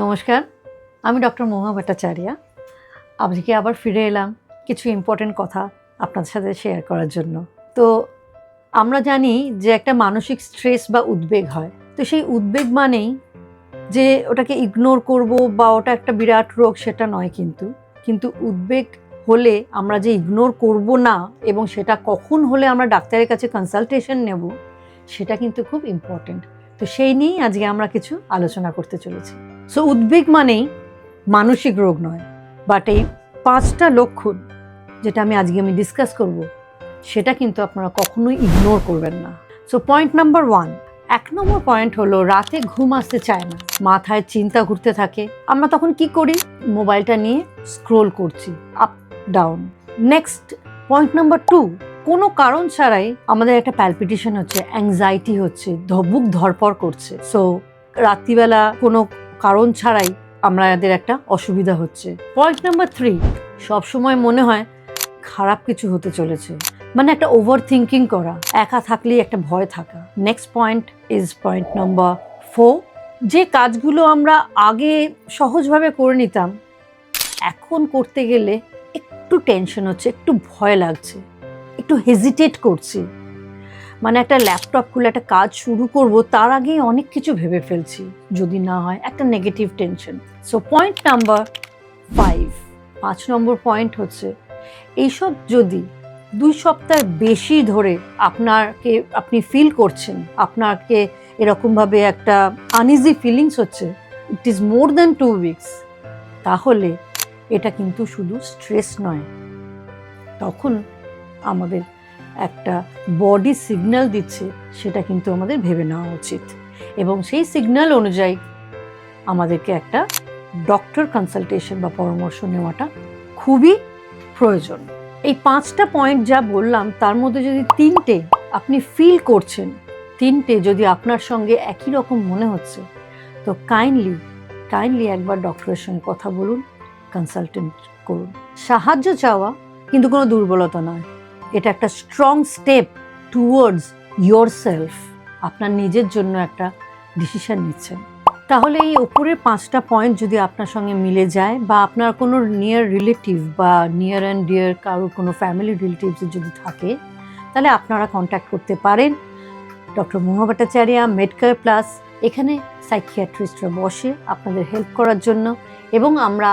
নমস্কার, আমি ডক্টর মহুয়া ভট্টাচার্য। আজকে আবার ফিরে এলাম কিছু ইম্পর্টেন্ট কথা আপনাদের সাথে শেয়ার করার জন্য। তো আমরা জানি যে একটা মানসিক স্ট্রেস বা উদ্বেগ হয়, তো সেই উদ্বেগ মানেই যে ওটাকে ইগনোর করব বা ওটা একটা বিরাট রোগ সেটা নয়, কিন্তু উদ্বেগ হলে আমরা যে ইগনোর করব না এবং সেটা কখন হলে আমরা ডাক্তারের কাছে কনসালটেশন নেব সেটা কিন্তু খুব ইম্পর্টেন্ট। তো সেই নিয়েই আজকে আমরা কিছু আলোচনা করতে চলেছি। সো উদ্বেগ মানেই মানসিক রোগ নয়, বাট এই 5টা লক্ষণ যেটা আজকে আমি ডিসকাস করব সেটা কিন্তু আপনারা কখনোই ইগনোর করবেন না। সো পয়েন্ট নাম্বার 1, 1 নম্বর পয়েন্ট হলো রাতে ঘুম আসতে চায় না, মাথায় চিন্তা ঘুরতে থাকে। আমরা তখন কি করি? মোবাইলটা নিয়ে স্ক্রোল করছি up down. Next point number 2, কোনো কারণ ছাড়াই আমাদের একটা প্যালপিটেশন হচ্ছে, অ্যাংজাইটি হচ্ছে, বুক ধড়ফড় করছে। সো রাত্রিবেলা কোনো কারণ ছাড়াই আমাদের একটা অসুবিধা হচ্ছে। পয়েন্ট নাম্বার 3, সবসময় মনে হয় খারাপ কিছু হতে চলেছে, মানে একটা ওভার থিঙ্কিং করা, একা থাকলেই একটা ভয় থাকা। Next point is point number 4, যে কাজগুলো আমরা আগে সহজভাবে করে নিতাম এখন করতে গেলে একটু টেনশন হচ্ছে, একটু ভয় লাগছে, একটু হেজিটেট করছি। মানে একটা ল্যাপটপ খুলে একটা কাজ শুরু করব তার আগেই অনেক কিছু ভেবে ফেলছি, যদি না হয়, একটা negative tension. So point number 5 নম্বর পয়েন্ট হচ্ছে, এইসব যদি 2 সপ্তাহ বেশি ধরে আপনি ফিল করছেন, আপনাকে এরকমভাবে একটা আনইজি ফিলিংস হচ্ছে, it is more than 2 weeks, তাহলে এটা কিন্তু শুধু স্ট্রেস নয়, তখন আমাদের একটা বডি সিগন্যাল দিচ্ছে, সেটা কিন্তু আমাদের ভেবে নেওয়া উচিত এবং সেই সিগন্যাল অনুযায়ী আমাদেরকে একটা ডক্টর কনসালটেশন বা পরামর্শ নেওয়াটা খুবই প্রয়োজন। এই 5টা পয়েন্ট যা বললাম তার মধ্যে যদি 3টে আপনি ফিল করছেন, 3টে যদি আপনার সঙ্গে একই রকম মনে হচ্ছে, তো কাইন্ডলি একবার ডক্টরের সঙ্গে কথা বলুন, কনসালটেন্ট করুন। সাহায্য চাওয়া কিন্তু কোনো দুর্বলতা নয়, এটা একটা স্ট্রং স্টেপ টুয়ার্ডস ইয়োরসেলফ। আপনার নিজের জন্য একটা ডিসিশন নিচ্ছেন। তাহলে এই ওপরের 5টা পয়েন্ট যদি আপনার সঙ্গে মিলে যায়, বা আপনার কোনো নিয়ার রিলেটিভ বা নিয়ার অ্যান্ড ডিয়ার কারোর কোনো ফ্যামিলি রিলেটিভস যদি থাকে, তাহলে আপনারা কন্ট্যাক্ট করতে পারেন ডক্টর মহুয়া ভট্টাচার্য, মেডকেয়ার প্লাস। এখানে সাইকিয়াট্রিস্টরা বসে আপনাদের হেল্প করার জন্য, এবং আমরা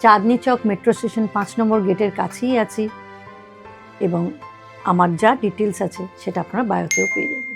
চাঁদনি চক মেট্রো স্টেশন 5 নম্বর গেটের কাছেই আছি, এবং আমার যা ডিটেলস আছে সেটা আপনারা বায়োতেও পেয়ে যাবেন।